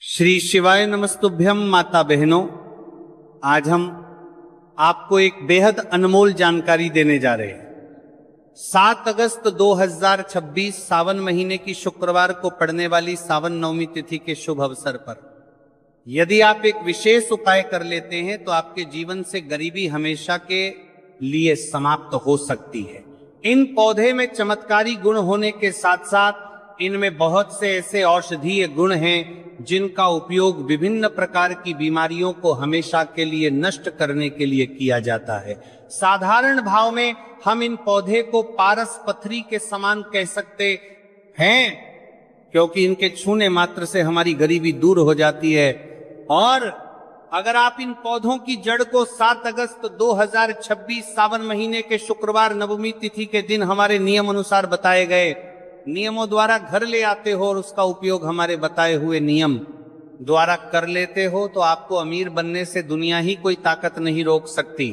श्री शिवाय नमस्तुभ्यम माता बहनों, आज हम आपको एक बेहद अनमोल जानकारी देने जा रहे हैं। 7 अगस्त 2026 सावन महीने की शुक्रवार को पड़ने वाली सावन नवमी तिथि के शुभ अवसर पर यदि आप एक विशेष उपाय कर लेते हैं तो आपके जीवन से गरीबी हमेशा के लिए समाप्त हो सकती है। इन पौधे में चमत्कारी गुण होने के साथ साथ इनमें बहुत से ऐसे औषधीय गुण हैं जिनका उपयोग विभिन्न प्रकार की बीमारियों को हमेशा के लिए नष्ट करने के लिए किया जाता है। साधारण भाव में हम इन पौधे को पारस पथरी के समान कह सकते हैं, क्योंकि इनके छूने मात्र से हमारी गरीबी दूर हो जाती है। और अगर आप इन पौधों की जड़ को 7 अगस्त 2026 सावन महीने के शुक्रवार नवमी तिथि के दिन हमारे नियम अनुसार बताए गए नियमों द्वारा घर ले आते हो और उसका उपयोग हमारे बताए हुए नियम द्वारा कर लेते हो तो आपको अमीर बनने से दुनिया ही कोई ताकत नहीं रोक सकती।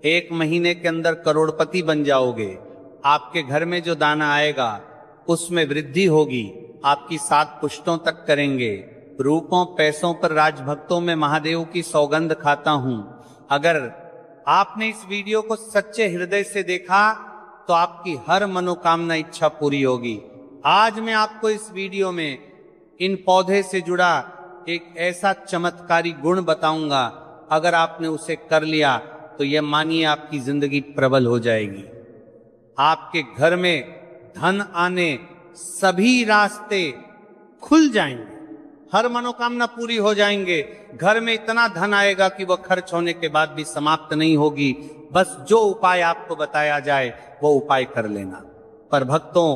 1 महीने के अंदर करोड़पति बन जाओगे। आपके घर में जो दाना आएगा उसमें वृद्धि होगी, आपकी 7 पुश्तों तक करेंगे। रूपों पैसों पर राजभक्तों में महादेव की सौगंध खाता हूं। अगर आपने इस वीडियो को सच्चे हृदय से देखा तो आपकी हर मनोकामना इच्छा पूरी होगी। आज मैं आपको इस वीडियो में इन पौधे से जुड़ा एक ऐसा चमत्कारी गुण बताऊंगा, अगर आपने उसे कर लिया तो यह मानिए आपकी जिंदगी प्रबल हो जाएगी। आपके घर में धन आने सभी रास्ते खुल जाएंगे, हर मनोकामना पूरी हो जाएंगे। घर में इतना धन आएगा कि वह खर्च होने के बाद भी समाप्त नहीं होगी। बस जो उपाय आपको बताया जाए वो उपाय कर लेना। पर भक्तों,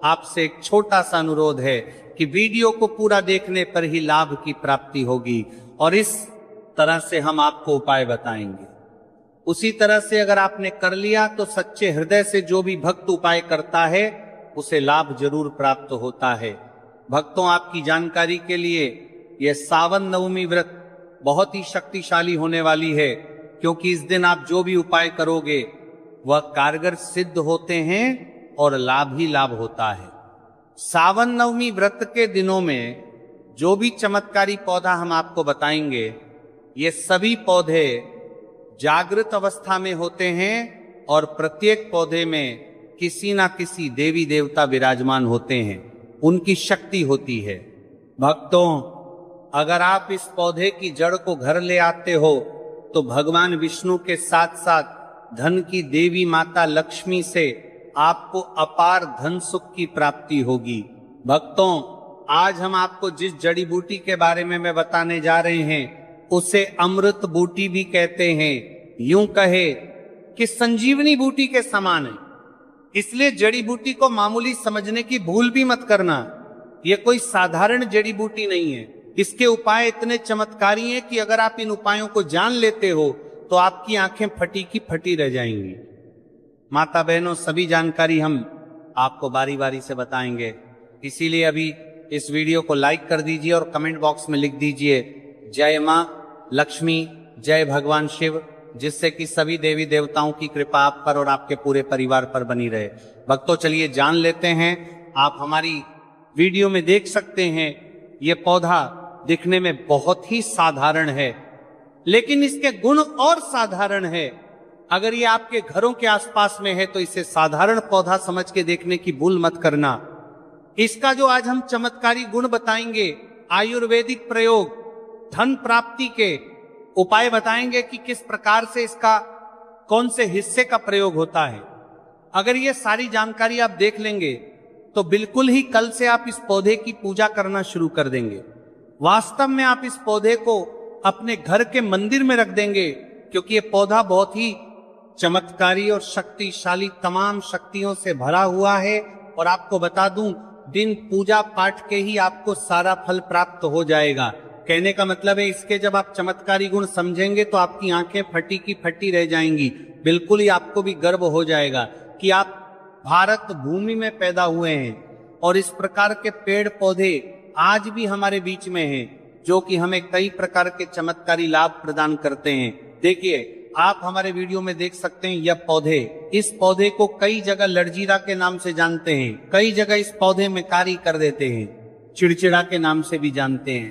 आपसे एक छोटा सा अनुरोध है कि वीडियो को पूरा देखने पर ही लाभ की प्राप्ति होगी और इस तरह से हम आपको उपाय बताएंगे। उसी तरह से अगर आपने कर लिया तो सच्चे हृदय से जो भी भक्त उपाय करता है उसे लाभ जरूर प्राप्त होता है। भक्तों, आपकी जानकारी के लिए यह सावन नवमी व्रत बहुत ही शक्तिशाली होने वाली है, क्योंकि इस दिन आप जो भी उपाय करोगे वह कारगर सिद्ध होते हैं और लाभ ही लाभ होता है। सावन नवमी व्रत के दिनों में जो भी चमत्कारी पौधा हम आपको बताएंगे, ये सभी पौधे जागृत अवस्था में होते हैं और प्रत्येक पौधे में किसी ना किसी देवी देवता विराजमान होते हैं, उनकी शक्ति होती है। भक्तों, अगर आप इस पौधे की जड़ को घर ले आते हो तो भगवान विष्णु के साथ साथ धन की देवी माता लक्ष्मी से आपको अपार धन सुख की प्राप्ति होगी। भक्तों, आज हम आपको जिस जड़ी बूटी के बारे में मैं बताने जा रहे हैं उसे अमृत बूटी भी कहते हैं। यूं कहे कि संजीवनी बूटी के समान है, इसलिए जड़ी बूटी को मामूली समझने की भूल भी मत करना। यह कोई साधारण जड़ी बूटी नहीं है। इसके उपाय इतने चमत्कारी हैं कि अगर आप इन उपायों को जान लेते हो तो आपकी आंखें फटी की फटी रह जाएंगी। माता बहनों, सभी जानकारी हम आपको बारी बारी से बताएंगे, इसीलिए अभी इस वीडियो को लाइक कर दीजिए और कमेंट बॉक्स में लिख दीजिए जय मां लक्ष्मी, जय भगवान शिव, जिससे कि सभी देवी देवताओं की कृपा आप पर और आपके पूरे परिवार पर बनी रहे। भक्तों, चलिए जान लेते हैं। आप हमारी वीडियो में देख सकते हैं ये पौधा दिखने में बहुत ही साधारण है, लेकिन इसके गुण और साधारण है। अगर ये आपके घरों के आसपास में है तो इसे साधारण पौधा समझ के देखने की भूल मत करना। इसका जो आज हम चमत्कारी गुण बताएंगे, आयुर्वेदिक प्रयोग, धन प्राप्ति के उपाय बताएंगे कि किस प्रकार से इसका कौन से हिस्से का प्रयोग होता है। अगर ये सारी जानकारी आप देख लेंगे तो बिल्कुल ही कल से आप इस पौधे की पूजा करना शुरू कर देंगे। वास्तव में आप इस पौधे को अपने घर के मंदिर में रख देंगे, क्योंकि ये पौधा बहुत ही चमत्कारी और शक्तिशाली तमाम शक्तियों से भरा हुआ है। और आपको बता दूं, दिन पूजा पाठ के ही आपको सारा फल प्राप्त हो जाएगा। कहने का मतलब है, इसके जब आप चमत्कारी गुण समझेंगे तो आपकी आंखें फटी की फटी रह जाएंगी। बिल्कुल ही आपको भी गर्व हो जाएगा कि आप भारत भूमि में पैदा हुए हैं और इस प्रकार के पेड़ पौधे आज भी हमारे बीच में हैं, जो कि हमें कई प्रकार के चमत्कारी लाभ प्रदान करते हैं। देखिए, आप हमारे वीडियो में देख सकते हैं यह पौधे, इस पौधे को कई जगह लड़जीरा के नाम से जानते हैं, कई जगह इस पौधे में कारी कर देते हैं, चिड़चिड़ा के नाम से भी जानते हैं।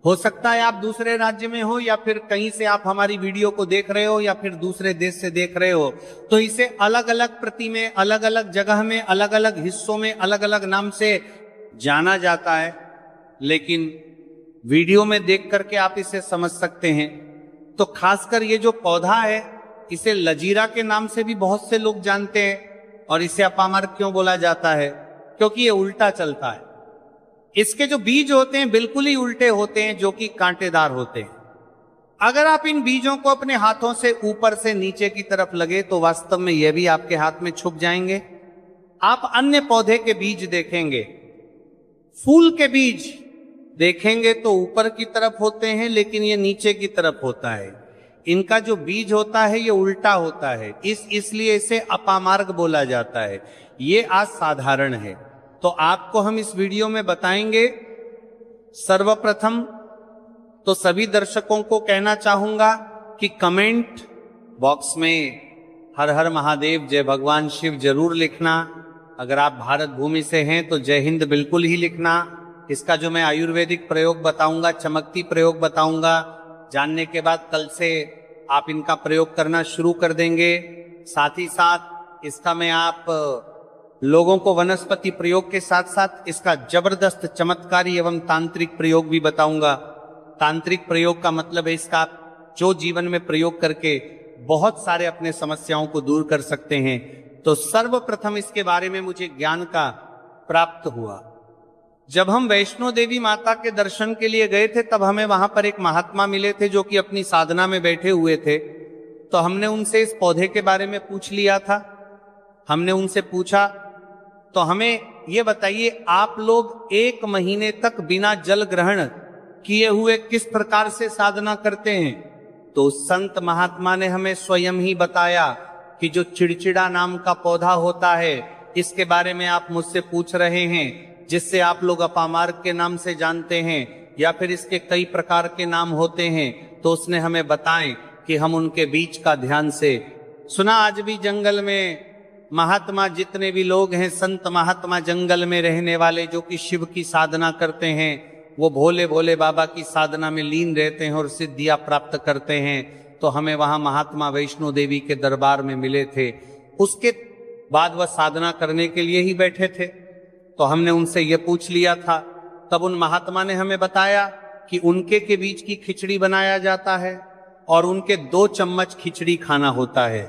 हो सकता है आप दूसरे राज्य में हो या फिर कहीं से आप हमारी वीडियो को देख रहे हो या फिर दूसरे देश से देख रहे हो, तो इसे अलग अलग प्रति में, अलग अलग जगह में, अलग अलग हिस्सों में अलग अलग नाम से जाना जाता है। लेकिन वीडियो में देख करके आप इसे समझ सकते हैं। तो खासकर ये जो पौधा है, इसे लजीरा के नाम से भी बहुत से लोग जानते हैं। और इसे अपामार्ग क्यों बोला जाता है? क्योंकि ये उल्टा चलता है। इसके जो बीज होते हैं बिल्कुल ही उल्टे होते हैं, जो कि कांटेदार होते हैं। अगर आप इन बीजों को अपने हाथों से ऊपर से नीचे की तरफ लगे तो वास्तव में यह भी आपके हाथ में छुप जाएंगे। आप अन्य पौधे के बीज देखेंगे, फूल के बीज देखेंगे तो ऊपर की तरफ होते हैं, लेकिन ये नीचे की तरफ होता है। इनका जो बीज होता है ये उल्टा होता है, इसलिए इसे अपामार्ग बोला जाता है। ये असाधारण है। तो आपको हम इस वीडियो में बताएंगे। सर्वप्रथम तो सभी दर्शकों को कहना चाहूंगा कि कमेंट बॉक्स में हर हर महादेव, जय भगवान शिव जरूर लिखना। अगर आप भारत भूमि से हैं तो जय हिंद बिल्कुल ही लिखना। इसका जो मैं आयुर्वेदिक प्रयोग बताऊंगा, चमकती प्रयोग बताऊंगा, जानने के बाद कल से आप इनका प्रयोग करना शुरू कर देंगे। साथ ही साथ इसका मैं आप लोगों को वनस्पति प्रयोग के साथ साथ इसका जबरदस्त चमत्कारी एवं तांत्रिक प्रयोग भी बताऊंगा। तांत्रिक प्रयोग का मतलब है इसका जो जीवन में प्रयोग करके बहुत सारे अपने समस्याओं को दूर कर सकते हैं। तो सर्वप्रथम इसके बारे में मुझे ज्ञान का प्राप्त हुआ जब हम वैष्णो देवी माता के दर्शन के लिए गए थे। तब हमें वहां पर एक महात्मा मिले थे जो कि अपनी साधना में बैठे हुए थे। तो हमने उनसे इस पौधे के बारे में पूछ लिया था। हमने उनसे पूछा, तो हमें ये बताइए, आप लोग 1 महीने तक बिना जल ग्रहण किए हुए किस प्रकार से साधना करते हैं? तो संत महात्मा ने हमें स्वयं ही बताया कि जो चिड़चिड़ा नाम का पौधा होता है, इसके बारे में आप मुझसे पूछ रहे हैं, जिससे आप लोग अपामार्ग के नाम से जानते हैं या फिर इसके कई प्रकार के नाम होते हैं। तो उसने हमें बताएं कि हम उनके बीच का ध्यान से सुना। आज भी जंगल में महात्मा जितने भी लोग हैं, संत महात्मा जंगल में रहने वाले जो कि शिव की साधना करते हैं, वो भोले भोले बाबा की साधना में लीन रहते हैं और सिद्धियां प्राप्त करते हैं। तो हमें वहां महात्मा वैष्णो देवी के दरबार में मिले थे। उसके बाद वह साधना करने के लिए ही बैठे थे। तो हमने उनसे ये पूछ लिया था। तब उन महात्मा ने हमें बताया कि उनके के बीच की खिचड़ी बनाया जाता है और उनके 2 चम्मच खिचड़ी खाना होता है।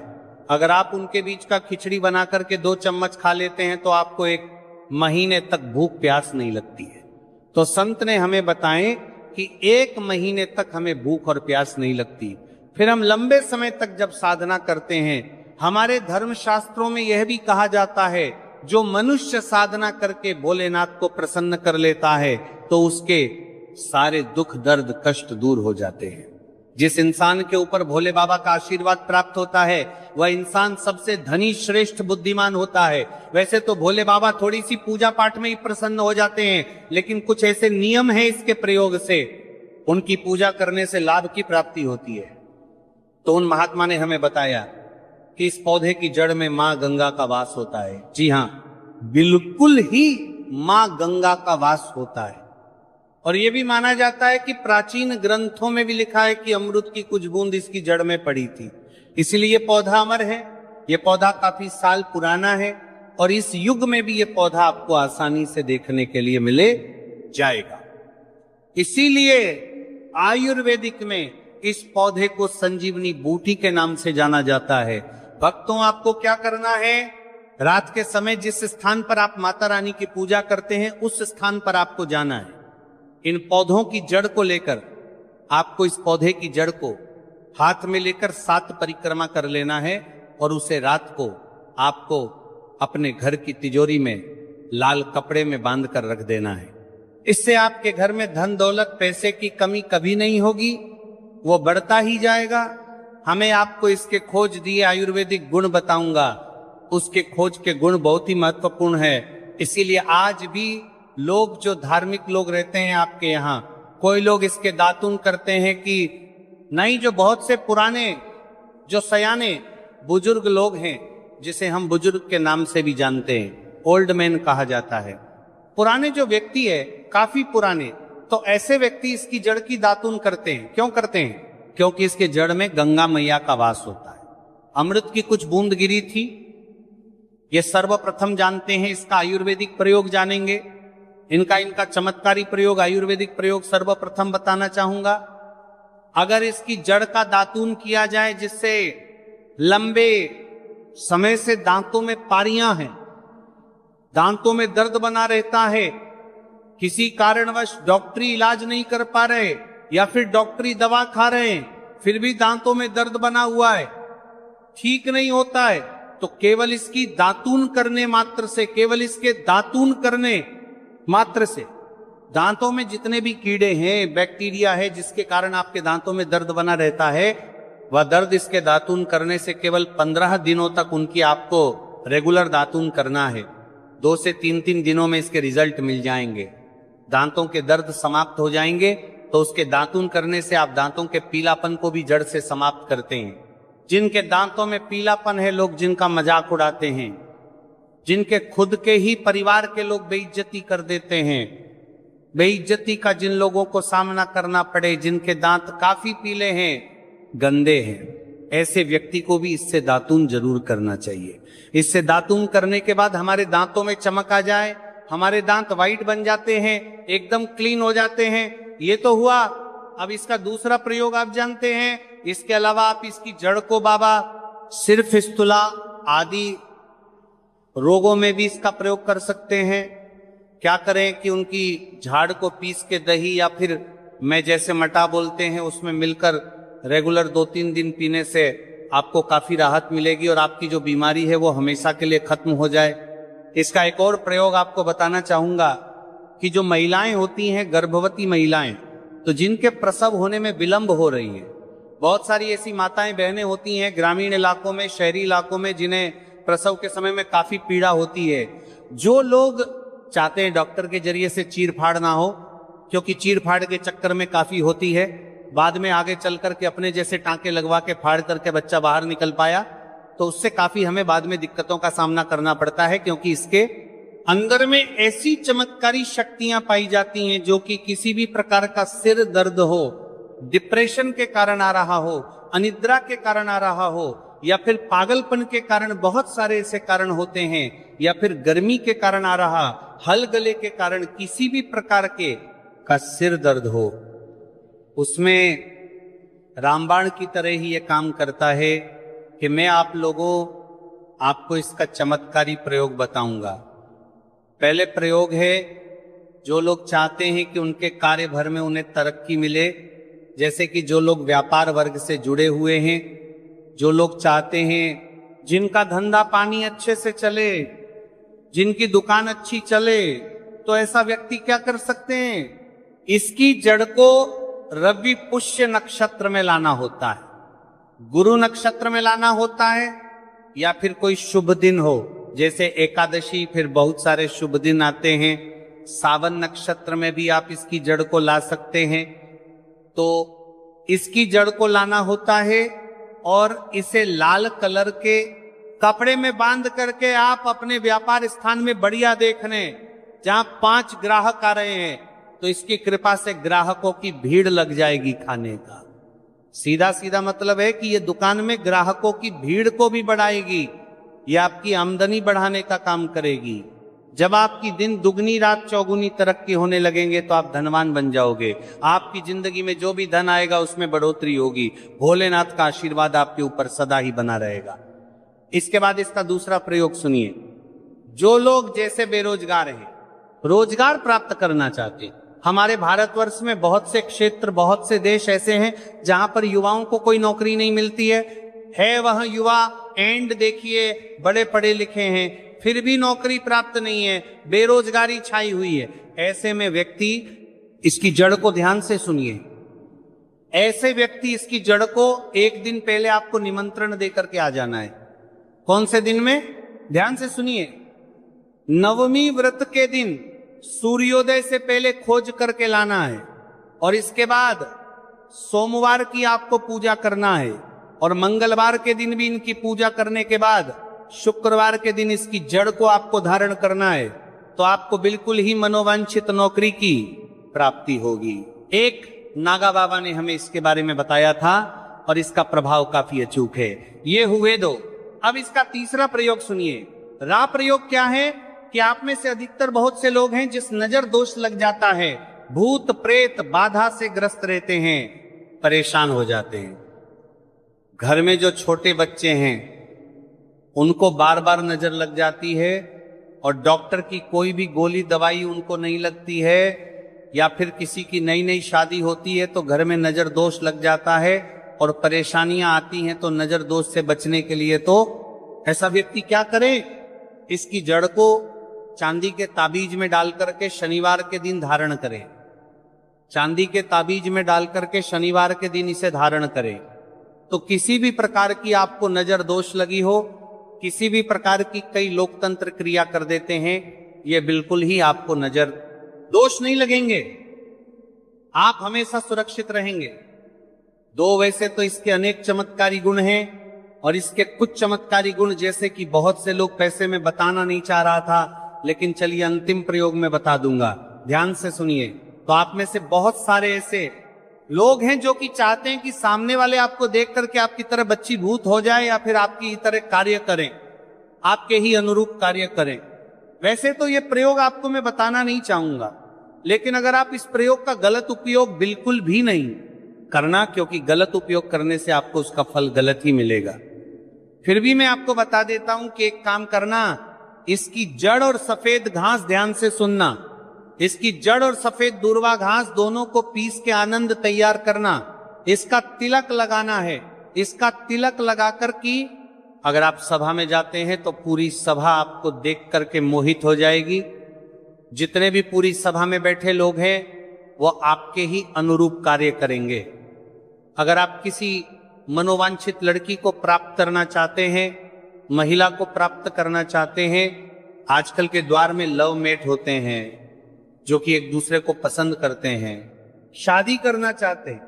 अगर आप उनके बीच का खिचड़ी बना करके 2 चम्मच खा लेते हैं तो आपको 1 महीने तक भूख प्यास नहीं लगती है। तो संत ने हमें बताएं कि 1 महीने तक हमें भूख और प्यास नहीं लगती। फिर हम लंबे समय तक जब साधना करते हैं, हमारे धर्म शास्त्रों में यह भी कहा जाता है, जो मनुष्य साधना करके भोलेनाथ को प्रसन्न कर लेता है तो उसके सारे दुख दर्द कष्ट दूर हो जाते हैं। जिस इंसान के ऊपर भोले बाबा का आशीर्वाद प्राप्त होता है वह इंसान सबसे धनी श्रेष्ठ बुद्धिमान होता है। वैसे तो भोले बाबा थोड़ी सी पूजा पाठ में ही प्रसन्न हो जाते हैं, लेकिन कुछ ऐसे नियम हैं इसके प्रयोग से उनकी पूजा करने से लाभ की प्राप्ति होती है। तो उन महात्मा ने हमें बताया कि इस पौधे की जड़ में मां गंगा का वास होता है। जी हां, बिल्कुल ही मां गंगा का वास होता है। और यह भी माना जाता है कि प्राचीन ग्रंथों में भी लिखा है कि अमृत की कुछ बूंद इसकी जड़ में पड़ी थी। इसलिए यह पौधा अमर है। यह पौधा काफी साल पुराना है और इस युग में भी यह पौधा आपको आसानी से देखने के लिए मिले जाएगा। इसीलिए आयुर्वेदिक में इस पौधे को संजीवनी बूटी के नाम से जाना जाता है। भक्तों, आपको क्या करना है? रात के समय जिस स्थान पर आप माता रानी की पूजा करते हैं उस स्थान पर आपको जाना है। इन पौधों की जड़ को लेकर आपको इस पौधे की जड़ को हाथ में लेकर 7 परिक्रमा कर लेना है और उसे रात को आपको अपने घर की तिजोरी में लाल कपड़े में बांध कर रख देना है। इससे आपके घर में धन दौलत पैसे की कमी कभी नहीं होगी, वो बढ़ता ही जाएगा। हमें आपको इसके खोज दिए आयुर्वेदिक गुण बताऊंगा। उसके खोज के गुण बहुत ही महत्वपूर्ण है। इसीलिए आज भी लोग जो धार्मिक लोग रहते हैं आपके यहाँ, कोई लोग इसके दातुन करते हैं कि नहीं, जो बहुत से पुराने जो सयाने बुजुर्ग लोग हैं, जिसे हम बुजुर्ग के नाम से भी जानते हैं, ओल्ड मैन कहा जाता है, पुराने जो व्यक्ति है काफी पुराने, तो ऐसे व्यक्ति इसकी जड़ की दातून करते हैं। क्यों करते हैं? क्योंकि इसके जड़ में गंगा मैया का वास होता है। अमृत की कुछ बूंद गिरी थी, ये सर्वप्रथम जानते हैं। इसका आयुर्वेदिक प्रयोग जानेंगे। इनका चमत्कारी प्रयोग, आयुर्वेदिक प्रयोग सर्वप्रथम बताना चाहूंगा। अगर इसकी जड़ का दातून किया जाए, जिससे लंबे समय से दांतों में पारियां हैं, दांतों में दर्द बना रहता है, किसी कारणवश डॉक्टरी इलाज नहीं कर पा रहे या फिर डॉक्टरी दवा खा रहे हैं, फिर भी दांतों में दर्द बना हुआ है, ठीक नहीं होता है, तो केवल इसकी दातून करने मात्र से, केवल इसके दातून करने मात्र से दांतों में जितने भी कीड़े हैं, बैक्टीरिया है, जिसके कारण आपके दांतों में दर्द बना रहता है, वह दर्द इसके दातून करने से केवल 15 दिनों तक उनकी आपको रेगुलर दातून करना है। 2 से 3 दिनों में इसके रिजल्ट मिल जाएंगे, दांतों के दर्द समाप्त हो जाएंगे। तो उसके दातून करने से आप दांतों के पीलापन को भी जड़ से समाप्त करते हैं। जिनके दांतों में पीलापन है, लोग जिनका मजाक उड़ाते हैं, जिनके खुद के ही परिवार के लोग बेइज्जती कर देते हैं, बेइज्जती का जिन लोगों को सामना करना पड़े, जिनके दांत काफी पीले हैं, गंदे हैं, ऐसे व्यक्ति को भी इससे दातून जरूर करना चाहिए। इससे दातून करने के बाद हमारे दांतों में चमक आ जाए, हमारे दांत वाइट बन जाते हैं, एकदम क्लीन हो जाते हैं। ये तो हुआ। अब इसका दूसरा प्रयोग आप जानते हैं। इसके अलावा आप इसकी जड़ को बाबा सिर फिस्तुला आदि रोगों में भी इसका प्रयोग कर सकते हैं। क्या करें कि उनकी झाड़ को पीस के दही या फिर मैं जैसे मटा बोलते हैं उसमें मिलकर रेगुलर 2-3 दिन पीने से आपको काफी राहत मिलेगी और आपकी जो बीमारी है वो हमेशा के लिए खत्म हो जाए। इसका एक और प्रयोग आपको बताना चाहूंगा कि जो महिलाएं होती हैं, गर्भवती महिलाएं, तो जिनके प्रसव होने में विलंब हो रही है, बहुत सारी ऐसी माताएं बहनें होती हैं ग्रामीण इलाकों में, शहरी इलाकों में, जिन्हें प्रसव के समय में काफी पीड़ा होती है। जो लोग चाहते हैं डॉक्टर के जरिए से चीर फाड़ ना हो, क्योंकि चीर फाड़ के चक्कर में काफी होती है, बाद में आगे चल करके अपने जैसे टांके लगवा के फाड़ करके बच्चा बाहर निकल पाया, तो उससे काफी हमें बाद में दिक्कतों का सामना करना पड़ता है, क्योंकि इसके अंदर में ऐसी चमत्कारी शक्तियां पाई जाती हैं जो कि किसी भी प्रकार का सिर दर्द हो, डिप्रेशन के कारण आ रहा हो, अनिद्रा के कारण आ रहा हो, या फिर पागलपन के कारण, बहुत सारे ऐसे कारण होते हैं, या फिर गर्मी के कारण आ रहा, हल गले के कारण, किसी भी प्रकार के का सिर दर्द हो, उसमें रामबाण की तरह ही ये काम करता है कि मैं आपको इसका चमत्कारी प्रयोग बताऊंगा। पहले प्रयोग है, जो लोग चाहते हैं कि उनके कार्य भर में उन्हें तरक्की मिले, जैसे कि जो लोग व्यापार वर्ग से जुड़े हुए हैं, जो लोग चाहते हैं जिनका धंधा पानी अच्छे से चले, जिनकी दुकान अच्छी चले, तो ऐसा व्यक्ति क्या कर सकते हैं? इसकी जड़ को रवि पुष्य नक्षत्र में लाना होता है, गुरु नक्षत्र में लाना होता है, या फिर कोई शुभ दिन हो, जैसे एकादशी, फिर बहुत सारे शुभ दिन आते हैं। सावन नक्षत्र में भी आप इसकी जड़ को ला सकते हैं। तो इसकी जड़ को लाना होता है और इसे लाल कलर के कपड़े में बांध करके आप अपने व्यापार स्थान में बढ़िया देखने, जहां 5 ग्राहक आ रहे हैं, तो इसकी कृपा से ग्राहकों की भीड़ लग जाएगी खाने का। सीधा सीधा मतलब है कि ये दुकान में ग्राहकों की भीड़ को भी बढ़ाएगी, ये आपकी आमदनी बढ़ाने का काम करेगी। जब आपकी दिन दुगनी रात चौगुनी तरक्की होने लगेंगे तो आप धनवान बन जाओगे। आपकी जिंदगी में जो भी धन आएगा उसमें बढ़ोतरी होगी। भोलेनाथ का आशीर्वाद आपके ऊपर सदा ही बना रहेगा। इसके बाद इसका दूसरा प्रयोग सुनिए। जो लोग जैसे बेरोजगार हैं, रोजगार प्राप्त करना चाहते हैं, हमारे भारतवर्ष में बहुत से क्षेत्र, बहुत से देश ऐसे हैं जहां पर युवाओं को कोई नौकरी नहीं मिलती है वह युवा एंड देखिए बड़े पढ़े लिखे हैं, फिर भी नौकरी प्राप्त नहीं है, बेरोजगारी छाई हुई है। ऐसे में व्यक्ति, इसकी जड़ को ध्यान से सुनिए, ऐसे व्यक्ति इसकी जड़ को एक दिन पहले आपको निमंत्रण देकर के आ जाना है। कौन से दिन में? ध्यान से सुनिए, नवमी व्रत के दिन सूर्योदय से पहले खोज करके लाना है, और इसके बाद सोमवार की आपको पूजा करना है, और मंगलवार के दिन भी इनकी पूजा करने के बाद शुक्रवार के दिन इसकी जड़ को आपको धारण करना है। तो आपको बिल्कुल ही मनोवांछित नौकरी की प्राप्ति होगी। एक नागा बाबा ने हमें इसके बारे में बताया था और इसका प्रभाव काफी अचूक है। ये हुए दो। अब इसका तीसरा प्रयोग सुनिए। रा प्रयोग क्या है कि आप में से अधिकतर बहुत से लोग हैं जिस नजर दोष लग जाता है, भूत प्रेत बाधा से ग्रस्त रहते हैं, परेशान हो जाते हैं। घर में जो छोटे बच्चे हैं उनको बार बार नजर लग जाती है और डॉक्टर की कोई भी गोली दवाई उनको नहीं लगती है, या फिर किसी की नई नई शादी होती है तो घर में नजर दोष लग जाता है और परेशानियां आती हैं। तो नजर दोष से बचने के लिए तो ऐसा व्यक्ति क्या करे, इसकी जड़ को चांदी के ताबीज में डाल करके शनिवार के दिन धारण करे। चांदी के ताबीज में डाल करके शनिवार के दिन इसे धारण करे तो किसी भी प्रकार की आपको नजर दोष लगी हो, किसी भी प्रकार की, कई लोकतंत्र क्रिया कर देते हैं, ये बिल्कुल ही आपको नजर दोष नहीं लगेंगे, आप हमेशा सुरक्षित रहेंगे। दो, वैसे तो इसके अनेक चमत्कारी गुण हैं और इसके कुछ चमत्कारी गुण जैसे कि बहुत से लोग पैसे में बताना नहीं चाह रहा था, लेकिन चलिए अंतिम प्रयोग में बता दूंगा, ध्यान से सुनिए। तो आप में से बहुत सारे ऐसे लोग हैं जो कि चाहते हैं कि सामने वाले आपको देख करके आपकी तरह बच्ची भूत हो जाए या फिर आपकी तरह कार्य करें, आपके ही अनुरूप कार्य करें। वैसे तो ये प्रयोग आपको मैं बताना नहीं चाहूंगा, लेकिन अगर आप इस प्रयोग का गलत उपयोग बिल्कुल भी नहीं करना, क्योंकि गलत उपयोग करने से आपको उसका फल गलत ही मिलेगा। फिर भी मैं आपको बता देता हूं कि एक काम करना, इसकी जड़ और सफेद घास ध्यान से सुनना, इसकी जड़ और सफेद दूर्वा घास दोनों को पीस के आनंद तैयार करना, इसका तिलक लगाना है। इसका तिलक लगाकर की अगर आप सभा में जाते हैं तो पूरी सभा आपको देख करके मोहित हो जाएगी। जितने भी पूरी सभा में बैठे लोग हैं वो आपके ही अनुरूप कार्य करेंगे। अगर आप किसी मनोवांछित लड़की को प्राप्त करना चाहते हैं, महिला को प्राप्त करना चाहते हैं, आजकल के द्वार में लव मेट होते हैं जो कि एक दूसरे को पसंद करते हैं, शादी करना चाहते हैं,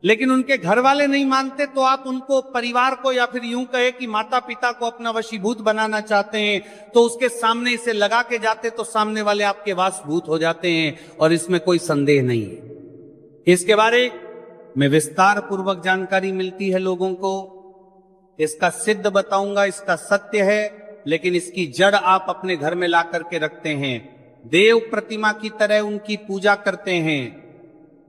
लेकिन उनके घर वाले नहीं मानते, तो आप उनको, परिवार को, या फिर यूं कहे कि माता पिता को अपना वशीभूत बनाना चाहते हैं, तो उसके सामने इसे लगा के जाते तो सामने वाले आपके वासभूत हो जाते हैं और इसमें कोई संदेह नहीं है। इसके बारे में विस्तार पूर्वक जानकारी मिलती है लोगों को, इसका सिद्ध बताऊंगा, इसका सत्य है, लेकिन इसकी जड़ आप अपने घर में ला करके रखते हैं, देव प्रतिमा की तरह उनकी पूजा करते हैं,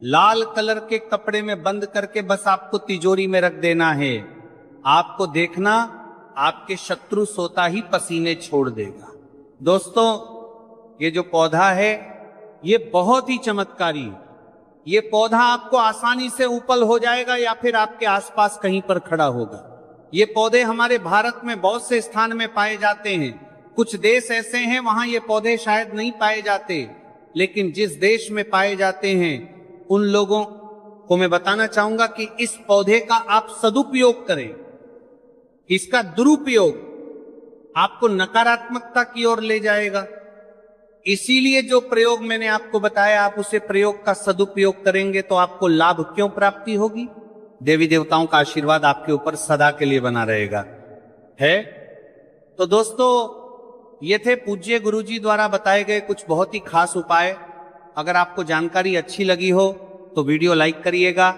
लाल कलर के कपड़े में बंद करके बस आपको तिजोरी में रख देना है। आपको देखना आपके शत्रु सोता ही पसीने छोड़ देगा। दोस्तों, ये जो पौधा है ये बहुत ही चमत्कारी है। ये पौधा आपको आसानी से उपल हो जाएगा या फिर आपके आसपास कहीं पर खड़ा होगा। ये पौधे हमारे भारत में बहुत से स्थान में पाए जाते हैं। कुछ देश ऐसे हैं वहां ये पौधे शायद नहीं पाए जाते, लेकिन जिस देश में पाए जाते हैं उन लोगों को मैं बताना चाहूंगा कि इस पौधे का आप सदुपयोग करें। इसका दुरुपयोग आपको नकारात्मकता की ओर ले जाएगा। इसीलिए जो प्रयोग मैंने आपको बताया, आप उसे प्रयोग का सदुपयोग करेंगे तो आपको लाभ क्यों प्राप्ति होगी। देवी देवताओं का आशीर्वाद आपके ऊपर सदा के लिए बना रहेगा। है तो दोस्तों, ये थे पूज्य गुरुजी द्वारा बताए गए कुछ बहुत ही खास उपाय। अगर आपको जानकारी अच्छी लगी हो तो वीडियो लाइक करिएगा,